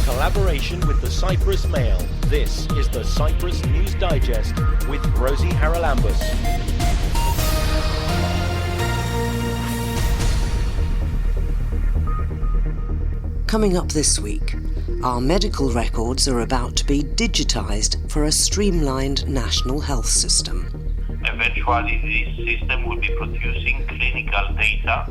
collaboration with the Cyprus Mail, this is the Cyprus News Digest with Rosie Haralambous. Coming up this week, our medical records are about to be digitised for a streamlined national health system. Eventually, this system will be producing clinical data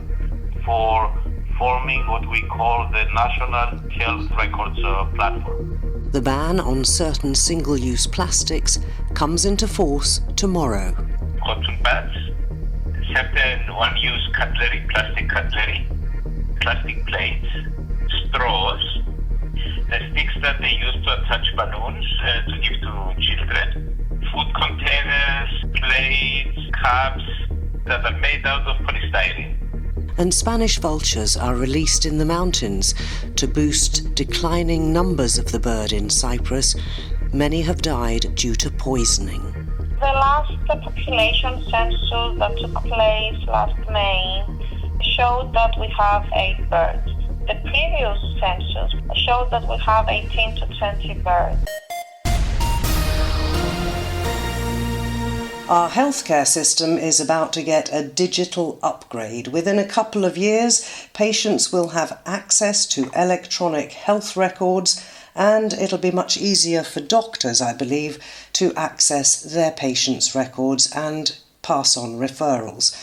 for forming what we call the National Health Records Platform. The ban on certain single-use plastics comes into force tomorrow. Cotton pads, certain one-use cutlery, plastic plates, straws, the sticks that they use to attach balloons to give to children, food containers, plates, cups that are made out of polystyrene. And Spanish vultures are released in the mountains to boost declining numbers of the bird in Cyprus. Many have died due to poisoning. The last population census that took place last May showed that we have 8 birds. The previous census showed that we have 18 to 20 birds. Our healthcare system is about to get a digital upgrade. Within a couple of years, patients will have access to electronic health records, and it'll be much easier for doctors, I believe, to access their patients' records and pass on referrals.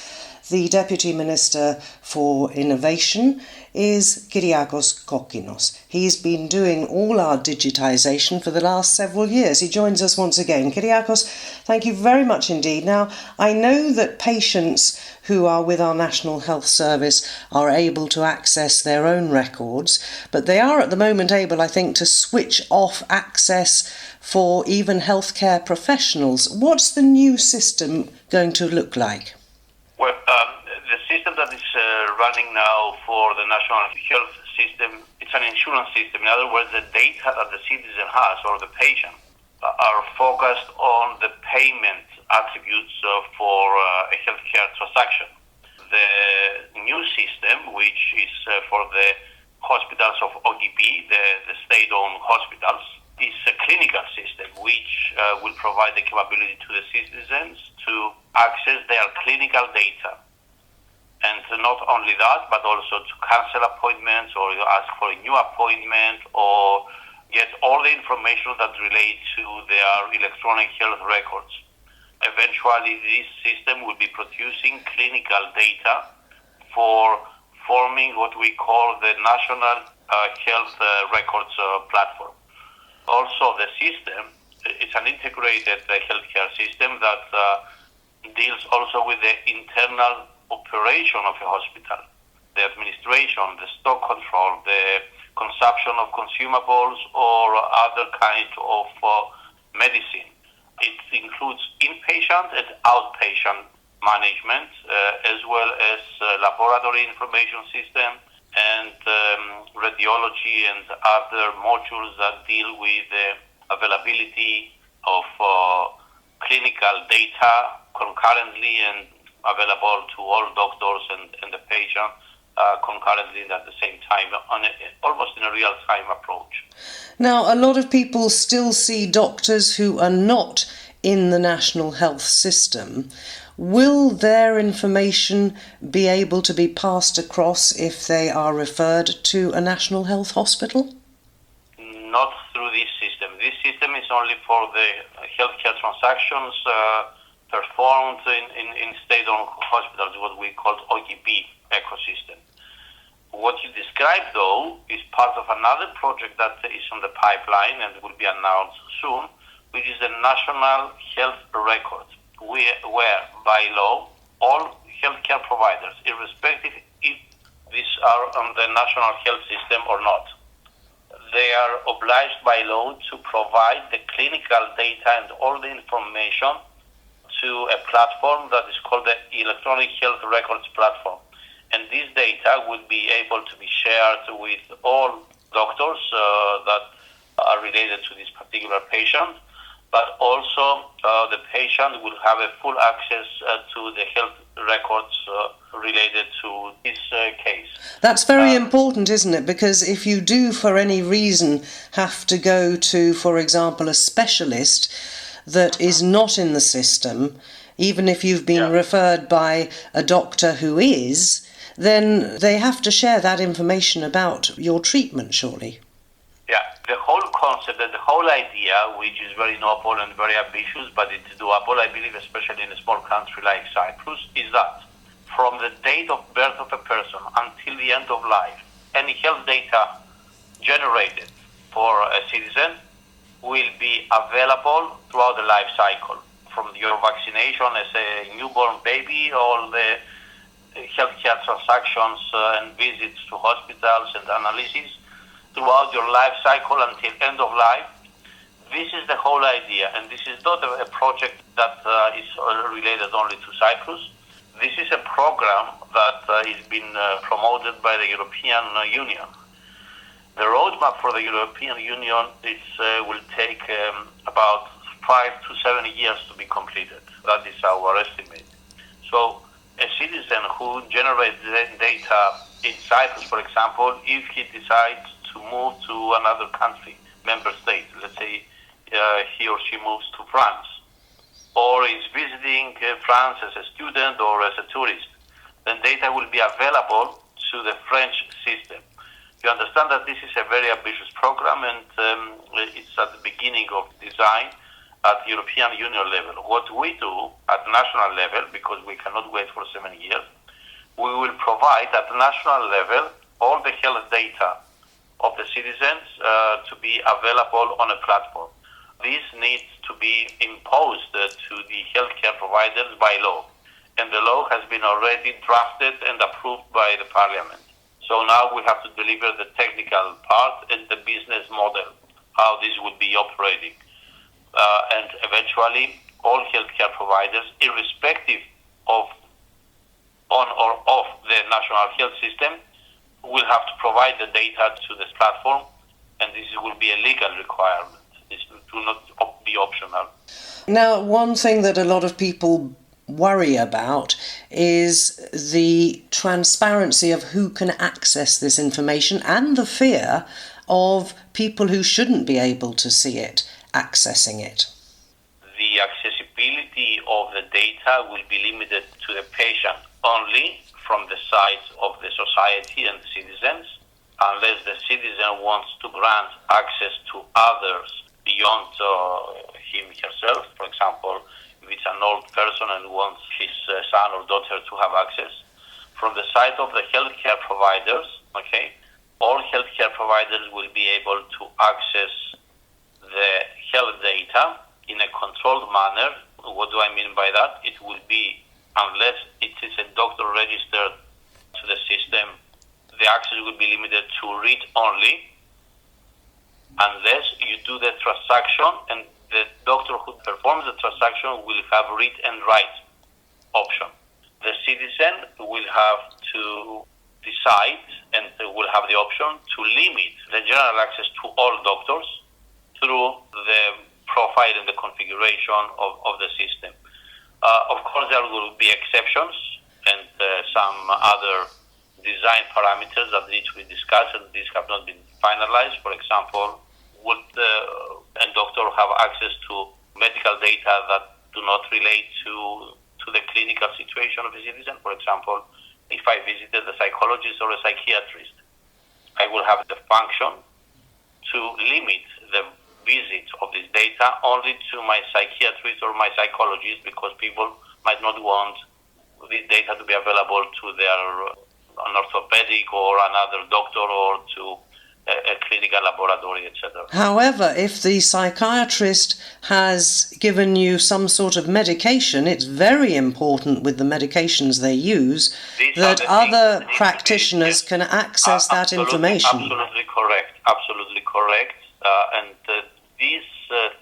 The Deputy Minister for Innovation is Kyriakos Kokkinos. He's been doing all our digitisation for the last several years. He joins us once again. Kyriakos, thank you very much indeed. Now, I know that patients who are with our National Health Service are able to access their own records, but they are at the moment able, I think, to switch off access for even healthcare professionals. What's the new system going to look like? Well, the system that is running now for the national health system, it's an insurance system. In other words, the data that the citizen has or the patient are focused on the payment attributes for a healthcare transaction. The new system, which is for the hospitals of OGP, the state-owned hospitals, is a clinical system which will provide the capability to the citizens to access their clinical data. And not only that, but also to cancel appointments or ask for a new appointment or get all the information that relates to their electronic health records. Eventually, this system will be producing clinical data for forming what we call the National Health Records Platform. Also, the system, it's an integrated healthcare system that deals also with the internal operation of a hospital, the administration, the stock control, the consumption of consumables or other kinds of medicine. It includes inpatient and outpatient management, as well as laboratory information system and radiology and other modules that deal with the availability of clinical data concurrently and available to all doctors and the patient concurrently and at the same time, almost in a real-time approach. Now, a lot of people still see doctors who are not in the national health system. Will their information be able to be passed across if they are referred to a national health hospital? Not through this system. This system is only for the healthcare transactions performed in state-owned hospitals, what we call OGP ecosystem. What you described, though, is part of another project that is on the pipeline and will be announced soon, which is the National Health Record, where by law, all healthcare providers, irrespective if these are on the national health system or not, they are obliged by law to provide the clinical data and all the information to a platform that is called the Electronic Health Records Platform. And this data will be able to be shared with all doctors that are related to this particular patient, but also the patient will have a full access to the health records related to this case. That's very important, isn't it? Because if you do, for any reason, have to go to, for example, a specialist that is not in the system, even if you've been referred by a doctor who is, then they have to share that information about your treatment, surely. Yeah, the whole concept and the whole idea, which is very noble and very ambitious, but it's doable, I believe, especially in a small country like Cyprus, is that from the date of birth of a person until the end of life, any health data generated for a citizen will be available throughout the life cycle, from your vaccination as a newborn baby, all the healthcare transactions and visits to hospitals and analysis throughout your life cycle until end of life. This is the whole idea, and this is not a project that is related only to Cyprus. This is a program that is being promoted by the European Union. The roadmap for the European Union will take about 5 to 7 years to be completed. That is our estimate. So a citizen who generates data in Cyprus, for example, if he decides to move to another country, member state, let's say he or she moves to France, or is visiting France as a student or as a tourist, then data will be available to the French system. You understand that this is a very ambitious program, and it's at the beginning of design at European Union level. What we do at national level, because we cannot wait for 7 years, we will provide at national level all the health data of the citizens to be available on a platform. This needs to be imposed to the healthcare providers by law, and the law has been already drafted and approved by the Parliament. So now we have to deliver the technical part and the business model, how this would be operating. And eventually, all healthcare providers, irrespective of on or off the national health system, will have to provide the data to this platform, and this will be a legal requirement. This will not be optional. Now, one thing that a lot of people worry about is the transparency of who can access this information and the fear of people who shouldn't be able to see it accessing it. The accessibility of the data will be limited to the patient only from the side of the society and the citizens, unless the citizen wants to grant access to others beyond him, herself. For example, if it's an old person and wants his son or daughter to have access. From the side of the healthcare providers, all healthcare providers will be able to access the health data in a controlled manner. What do I mean by that? It will be, unless it is a doctor registered to the system, the access will be limited to read only, unless you do the transaction, and the doctor who performs the transaction will have read and write option. The citizen will have to decide and will have the option to limit the general access to all doctors through the profile and the configuration of the system. Of course, there will be exceptions and some other design parameters that need to be discussed, and these have not been finalized. For example, would a doctor have access to medical data that do not relate to the clinical situation of a citizen? For example, if I visited a psychologist or a psychiatrist, I will have the function to limit the visit of this data only to my psychiatrist or my psychologist, because people might not want this data to be available to their an orthopedic or another doctor or to a clinical laboratory, etc. However, if the psychiatrist has given you some sort of medication, it's very important with the medications they use that other practitioners can access that information. Absolutely correct. Absolutely correct. And these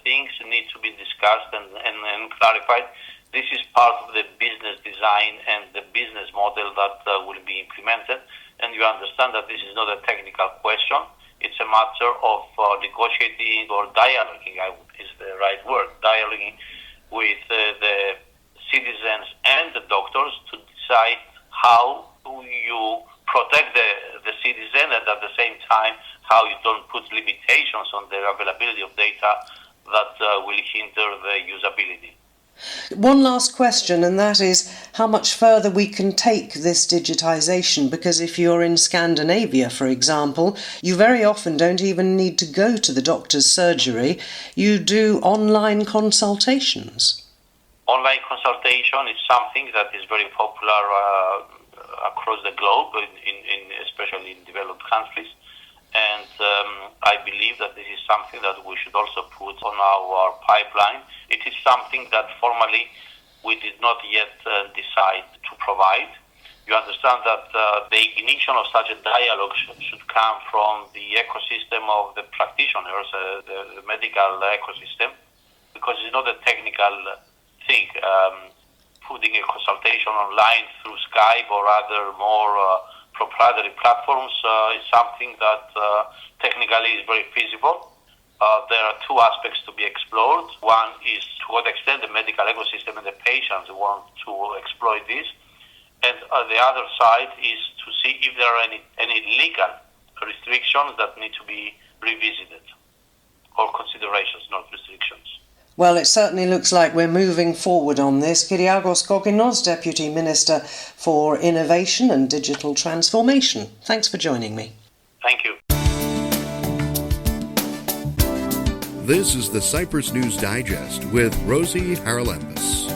things need to be discussed and clarified. This is part of the business design and the business model that will be implemented. And you understand that this is not a technical question. It's a matter of negotiating or dialoguing, is the right word, dialoguing with the citizens and the doctors to decide how you protect the citizen and at the same time how you don't put limitations on the availability of data that will hinder the usability. One last question, and that is how much further we can take this digitisation, because if you're in Scandinavia, for example, you very often don't even need to go to the doctor's surgery. You do online consultations. Online consultation is something that is very popular across the globe, especially in developed countries. And I believe that this is something that we should also put on our pipeline. It is something that formally we did not yet decide to provide. You understand that the ignition of such a dialogue should come from the ecosystem of the practitioners, the medical ecosystem, because it's not a technical thing. Putting a consultation online through Skype or other more proprietary platforms is something that technically is very feasible. There are two aspects to be explored. One is to what extent the medical ecosystem and the patients want to exploit this. And the other side is to see if there are any legal restrictions that need to be revisited, or considerations, not restrictions. Well, it certainly looks like we're moving forward on this. Kyriakos Kokkinos, Deputy Minister for Innovation and Digital Transformation. Thanks for joining me. Thank you. This is the Cyprus News Digest with Rosie Haralambous.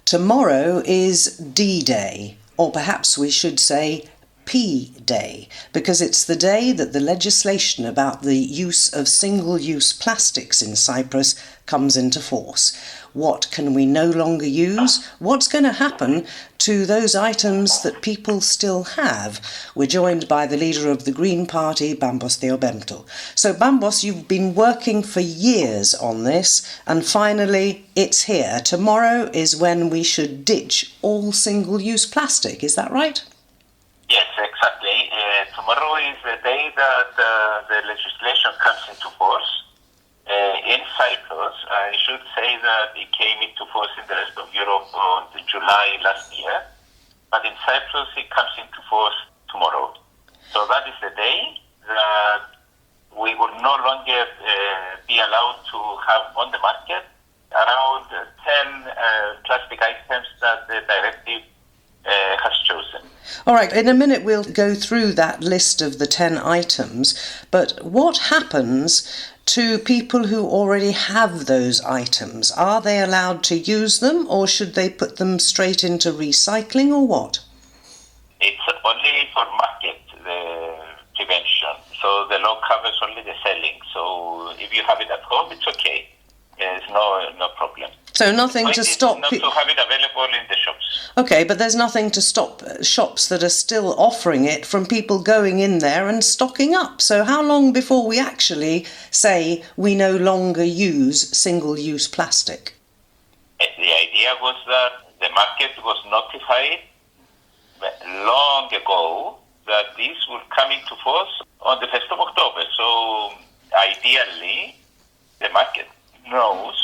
Tomorrow is D-Day, or perhaps we should say P-Day, because it's the day that the legislation about the use of single-use plastics in Cyprus comes into force. What can we no longer use? What's going to happen to those items that people still have? We're joined by the leader of the Green Party, Bambos Theobemptou. So, Bambos, you've been working for years on this, and finally it's here. Tomorrow is when we should ditch all single-use plastic, is that right? Yes, exactly. Tomorrow is the day that the legislation comes into force. In Cyprus, I should say that it came into force in the rest of Europe on July last year, but in Cyprus it comes into force tomorrow. So that is the day that we will no longer be allowed to have on the market around 10 plastic items that the directive has chosen. All right, in a minute we'll go through that list of the 10 items, but what happens to people who already have those items? Are they allowed to use them, or should they put them straight into recycling, or what? It's only for market prevention, so the law covers only the selling. So if you have it at home, it's okay. There's no problem. So nothing to stop not to have it available in the shops. Okay, but there's nothing to stop shops that are still offering it from people going in there and stocking up. So how long before we actually say we no longer use single-use plastic? The idea was that the market was notified long ago that this will come into force on the 1st of October. So ideally, the market knows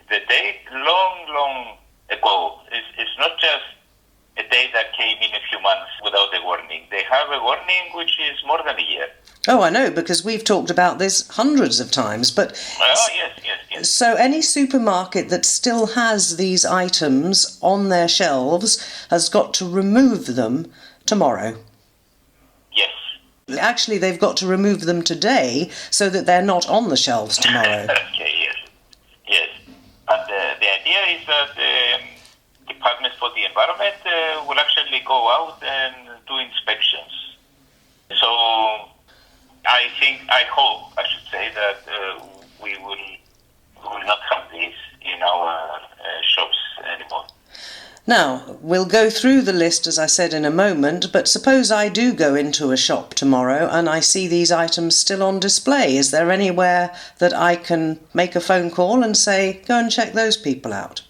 the date long ago. It's not just a day that came in a few months without a warning. They have a warning which is more than a year. Oh, I know, because we've talked about this hundreds of times. But yes. So any supermarket that still has these items on their shelves has got to remove them tomorrow. Yes. Actually, they've got to remove them today so that they're not on the shelves tomorrow. Okay, yes. But the idea is that the Department for the Environment will actually go out and do inspections. So I hope that we will not have this in our shops anymore. Now, we'll go through the list, as I said, in a moment, but suppose I do go into a shop tomorrow and I see these items still on display. Is there anywhere that I can make a phone call and say, go and check those people out?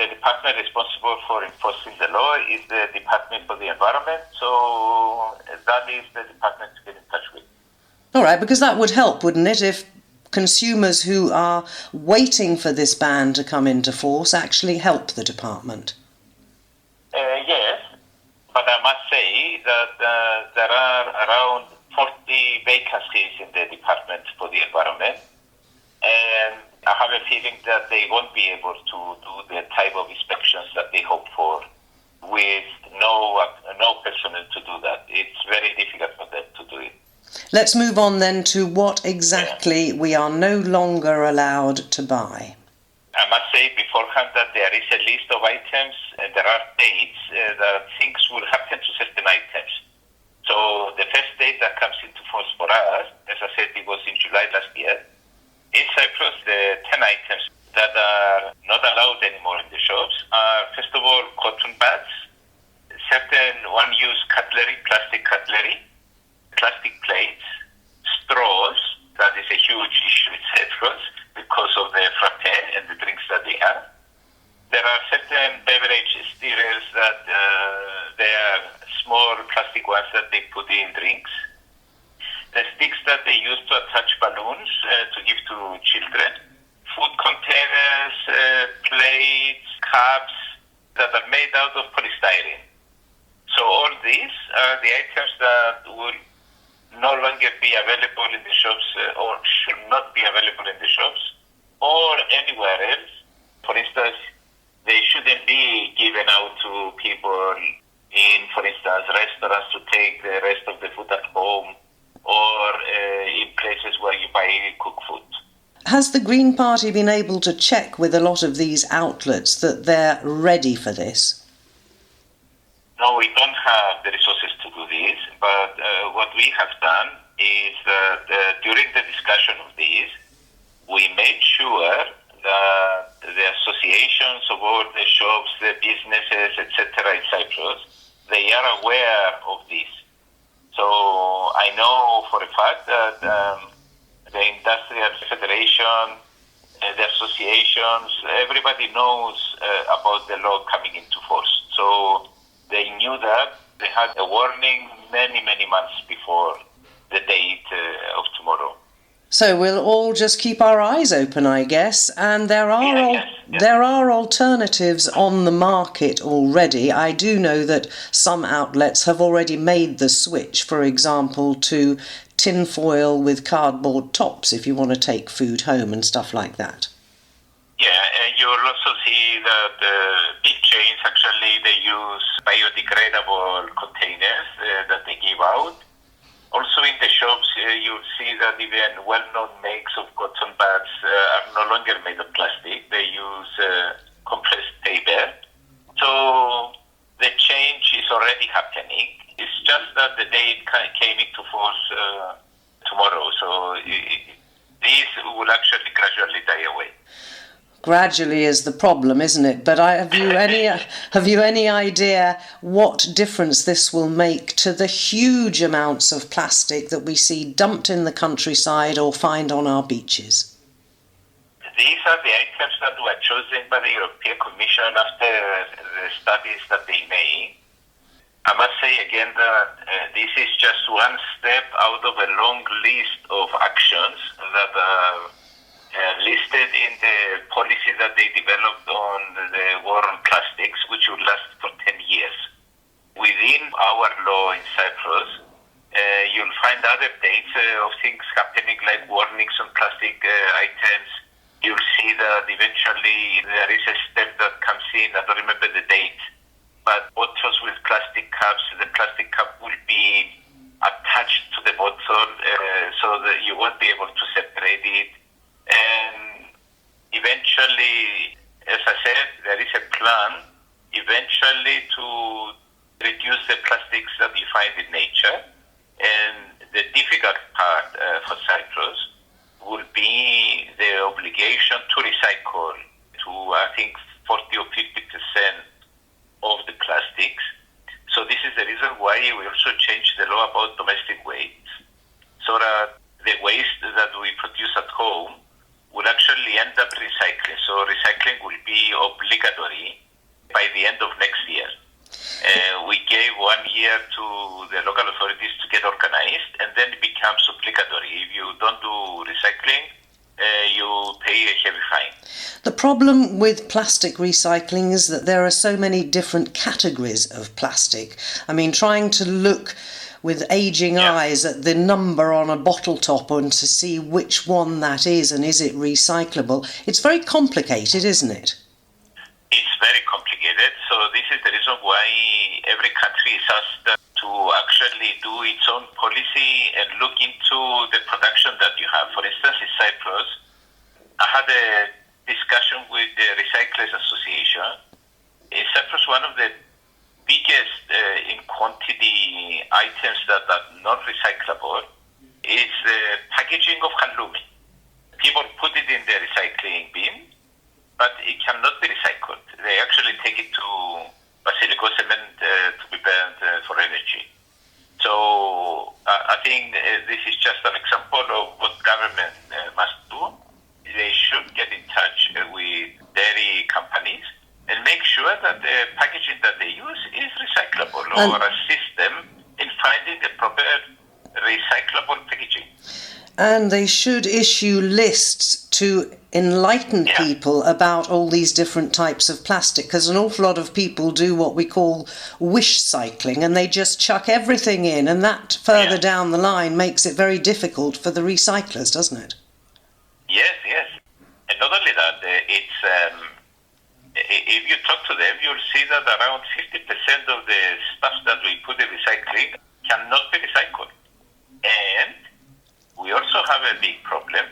the department responsible for enforcing the law is the Department for the Environment, so that is the department to get in touch with. All right, because that would help, wouldn't it, if consumers who are waiting for this ban to come into force actually help the department? Yes, but I must say that there are around 40 vacancies in the Department for the Environment, and I have a feeling that they won't be able to do the type of inspections that they hope for with no personnel to do that. It's very difficult for them to do it. Let's move on then to what exactly we are no longer allowed to buy. I must say beforehand that there is a list of items and there are dates that things will happen to certain items. So the first date that comes into force for us, as I said, it was in July last year. In Cyprus, the 10 items that are not allowed anymore in the shops are, first of all, cotton buds, certain one-use cutlery, plastic cutlery, plastic plates, straws. That is a huge issue in Cyprus because of the frappe and the drinks that they have. There are certain beverage stirrers that they are small plastic ones that they put in drinks. The sticks that they use to attach balloons to give to children. Food containers, plates, cups that are made out of polystyrene. So all these are the items that will no longer be available in the shops or should not be available in the shops or anywhere else. For instance, they shouldn't be given out to people in, for instance, restaurants to take the rest of the food at home or in places where you buy cooked food. Has the Green Party been able to check with a lot of these outlets that they're ready for this? No, we don't have the resources to do this, but what we have done is that during the discussion of these, we made sure that the associations of all the shops, the businesses, etc. in Cyprus, they are aware of this. So I know for a fact that the Industrial Federation, the associations, everybody knows about the law coming into force. So they knew that. They had a warning many months before the date of tomorrow. So we'll all just keep our eyes open, I guess. And there are alternatives on the market already. I do know that some outlets have already made the switch, for example, to tinfoil with cardboard tops if you want to take food home and stuff like that. Yeah, and you'll also see that big chains actually they use biodegradable containers that they give out. Also in the shops, you'll see that even well-known makes of cotton buds are no longer made of plastic. They use compressed paper. So the change is already happening. It's just that the date came into force tomorrow. So these will actually gradually die away. Gradually is the problem, isn't it? But have you any idea what difference this will make to the huge amounts of plastic that we see dumped in the countryside or find on our beaches? These are the items that were chosen by the European Commission after the studies that they made. I must say again that this is just one step out of a long list of actions that are listed in the policy that they developed on the war on plastics, which will last for 10 years. Within our law in Cyprus, you'll find other dates of things happening like warnings on plastic items. You'll see that eventually there is a step that comes in, I don't remember the date, but bottles with plastic cups, the plastic cup will be attached to the bottle so that you won't be able to separate it. And eventually, as I said, there is a plan eventually to reduce the plastics that you find in nature. And the difficult part for Cyprus will be the obligation to recycle to, I think, 40 or 50% of the plastics. So this is the reason why we also changed the law about domestic waste, so that the waste that we produce at home will actually end up recycling. So recycling will be obligatory becomes obligatory. If you don't do recycling, you pay a heavy fine. The problem with plastic recycling is that there are so many different categories of plastic. I mean, trying to look with aging eyes at the number on a bottle top and to see which one that is and is it recyclable, it's very complicated, isn't it? It's very complicated, so this is the reason why every country is asked to actually do its own policy and look into the production that you have. For instance, in Cyprus, I had a discussion with the Recyclers Association. In Cyprus, one of the biggest in quantity items that are not recyclable is the packaging of halloumi. People put it in the recycling bin, but it cannot be recycled. They actually take it to basilico cement to be burned for energy. So I think this is just an example of what government must do. They should get in touch with dairy companies and make sure that the packaging that they use is recyclable, or assist them in finding the proper recyclable packaging. And they should issue lists to enlighten people about all these different types of plastic, because an awful lot of people do what we call wish cycling, and they just chuck everything in, and that further down the line makes it very difficult for the recyclers, doesn't it? Yes. And not only that, if you talk to them, you'll see that around 50% of the stuff that we put in recycling cannot be recycled. And we also have a big problem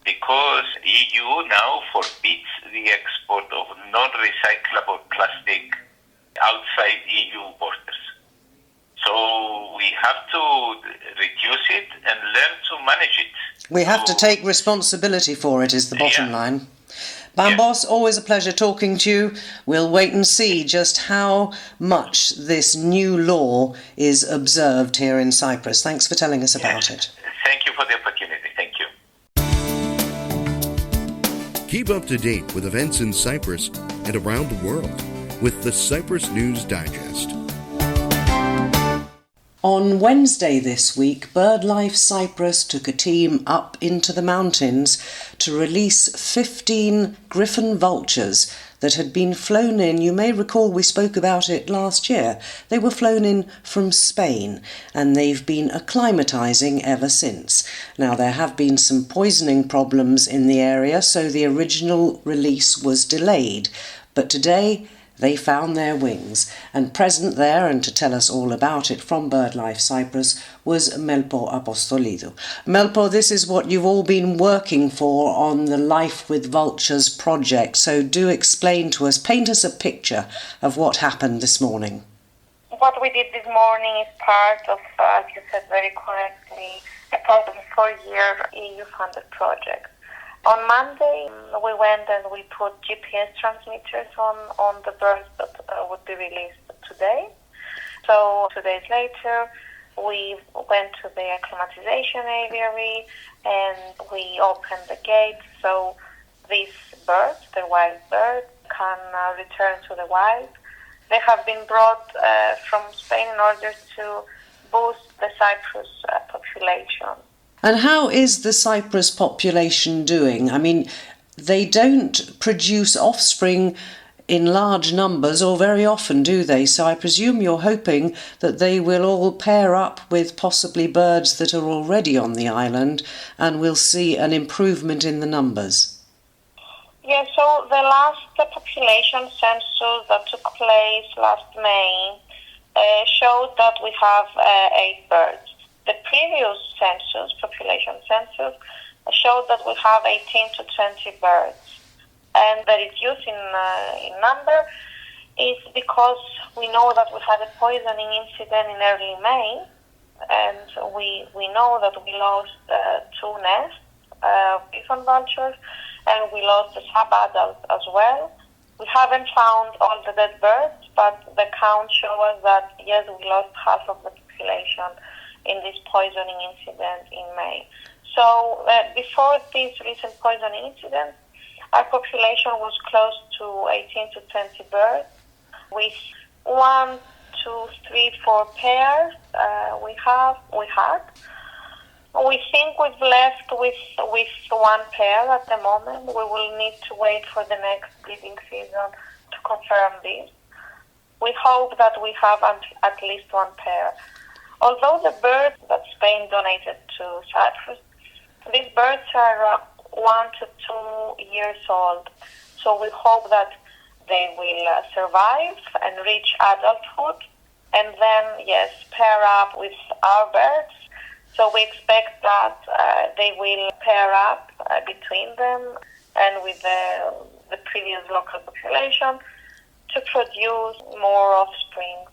because EU now forbids the export of non-recyclable plastic outside EU borders. So we have to reduce it and learn to manage it. We have to take responsibility for it, is the bottom line. Bambos, always a pleasure talking to you. We'll wait and see just how much this new law is observed here in Cyprus. Thanks for telling us about it. Thank you for the opportunity. Thank you. Keep up to date with events in Cyprus and around the world with the Cyprus News Digest. On Wednesday this week, BirdLife Cyprus took a team up into the mountains to release 15 griffon vultures that had been flown in. You may recall we spoke about it last year. They were flown in from Spain and they've been acclimatising ever since. Now, there have been some poisoning problems in the area, so the original release was delayed. But today, they found their wings, and present there, and to tell us all about it from BirdLife Cyprus, was Melpo Apostolidou. Melpo, this is what you've all been working for on the Life with Vultures project, so do explain to us, paint us a picture of what happened this morning. What we did this morning is part of, as you said very correctly, a part of a 4-year EU-funded project. On Monday, we went and we put GPS transmitters on the birds that would be released today. So 2 days later, we went to the acclimatization aviary and we opened the gate so these birds, the wild birds, can return to the wild. They have been brought from Spain in order to boost the Cyprus population. And how is the Cyprus population doing? I mean, they don't produce offspring in large numbers or very often, do they? So I presume you're hoping that they will all pair up with possibly birds that are already on the island and we'll see an improvement in the numbers. Yeah, so the last population census that took place last May showed that we have 8 birds. The previous census, population census, showed that we have 18 to 20 birds. And the reduce in number is because we know that we had a poisoning incident in early May, and we know that we lost 2 nests of griffon vultures, and we lost the sub-adult as well. We haven't found all the dead birds, but the count shows us that, yes, we lost half of the population in this poisoning incident in May. So before this recent poisoning incident, our population was close to 18 to 20 birds with 1, 2, 3, 4 pairs we had. We think we've left with one pair at the moment. We will need to wait for the next breeding season to confirm this. We hope that we have at least one pair. Although the birds that Spain donated to Cyprus, these birds are 1 to 2 years old. So we hope that they will survive and reach adulthood and then, yes, pair up with our birds. So we expect that they will pair up between them and with the previous local population to produce more offspring.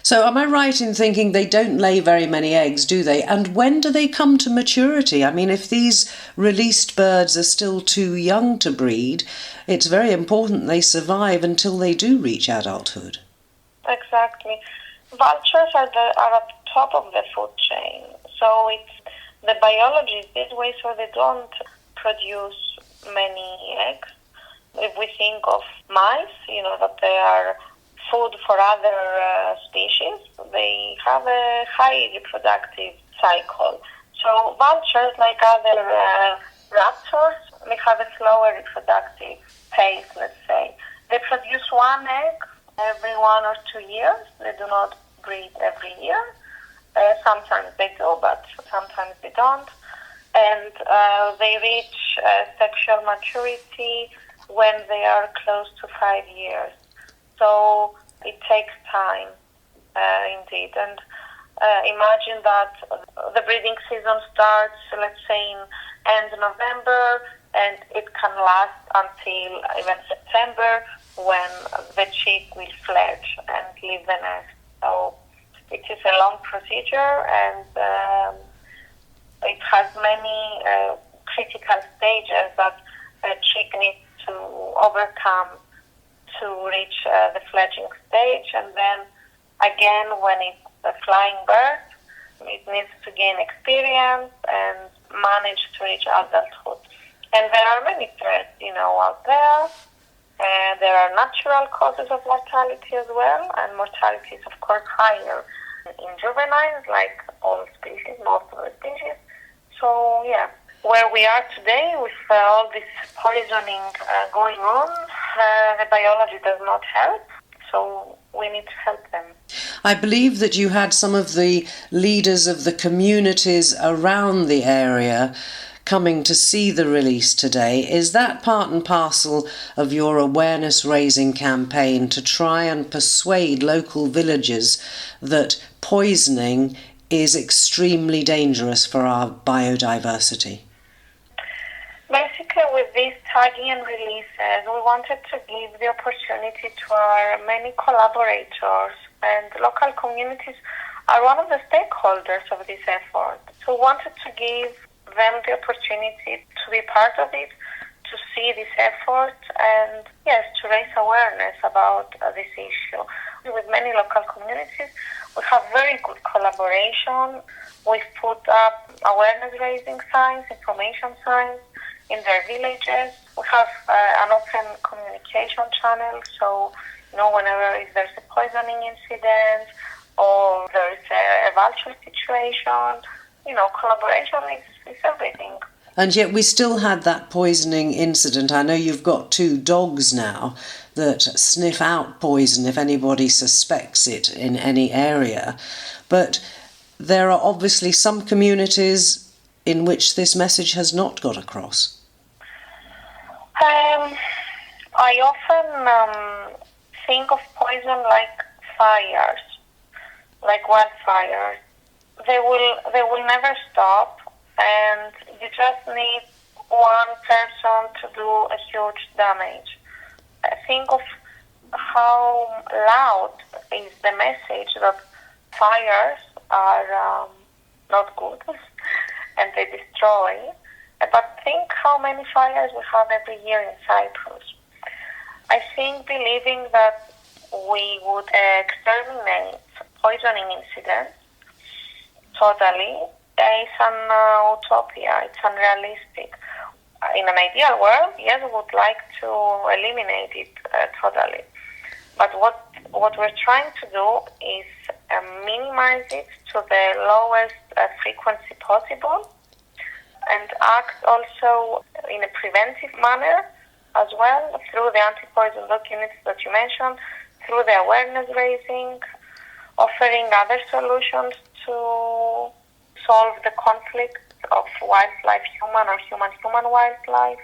So am I right in thinking they don't lay very many eggs, do they? And when do they come to maturity? I mean, if these released birds are still too young to breed, it's very important they survive until they do reach adulthood. Exactly. Vultures are at the top of the food chain. So the biology is this way, so they don't produce many eggs. If we think of mice, that they are food for other species, they have a high reproductive cycle. So vultures, like other raptors, they have a slower reproductive pace, let's say. They produce one egg every 1 or 2 years. They do not breed every year. Sometimes they do, but sometimes they don't. And they reach sexual maturity when they are close to 5 years. So it takes time, indeed. And imagine that the breeding season starts, let's say, in end November, and it can last until even September, when the chick will fledge and leave the nest. So it is a long procedure, and it has many critical stages that a chick needs to overcome to reach the fledging stage. And then again, when it's a flying bird, it needs to gain experience and manage to reach adulthood. And there are many threats, out there. There are natural causes of mortality as well, and mortality is of course higher in juveniles, like all species, most of the species. So yeah, where we are today with all this poisoning going on, the biology does not help, so we need to help them. I believe that you had some of the leaders of the communities around the area coming to see the release today. Is that part and parcel of your awareness-raising campaign to try and persuade local villagers that poisoning is extremely dangerous for our biodiversity? Basically, with these tagging and releases, we wanted to give the opportunity to our many collaborators, and local communities are one of the stakeholders of this effort. So we wanted to give them the opportunity to be part of it, to see this effort, and yes, to raise awareness about this issue. With many local communities, we have very good collaboration. We've put up awareness-raising signs, information signs in their villages. We have an open communication channel, so whenever if there's a poisoning incident or there's a vulture situation, collaboration is everything. And yet we still had that poisoning incident. I know you've got 2 dogs now that sniff out poison if anybody suspects it in any area. But there are obviously some communities in which this message has not got across. I often think of poison like fires, like wildfires. They will never stop, and you just need one person to do a huge damage. Think of how loud is the message that fires are not good and they destroy. But think how many fires we have every year in Cyprus. I think believing that we would exterminate poisoning incidents totally is an utopia. It's unrealistic. In an ideal world, yes, we would like to eliminate it totally. But what we're trying to do is minimize it to the lowest frequency possible, and act also in a preventive manner as well through the anti-poison dog units that you mentioned, through the awareness raising, offering other solutions to solve the conflict of wildlife-human or human-human-wildlife.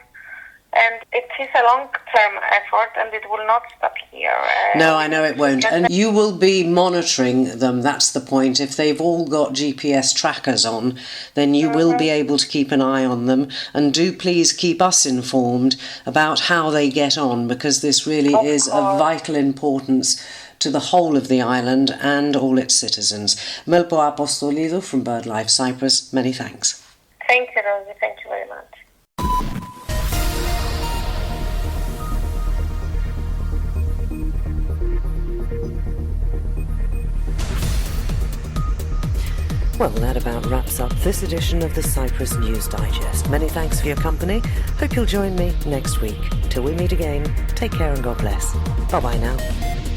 And it is a long-term effort, and it will not stop here. No, I know it won't. And you will be monitoring them, that's the point. If they've all got GPS trackers on, then you will be able to keep an eye on them. And do please keep us informed about how they get on, because this really is of vital importance to the whole of the island and all its citizens. Melpo Apostolidou from BirdLife Cyprus, many thanks. Thank you, Rosie. Thank you very much. Well, that about wraps up this edition of the Cyprus News Digest. Many thanks for your company. Hope you'll join me next week. Till we meet again, take care and God bless. Bye-bye now.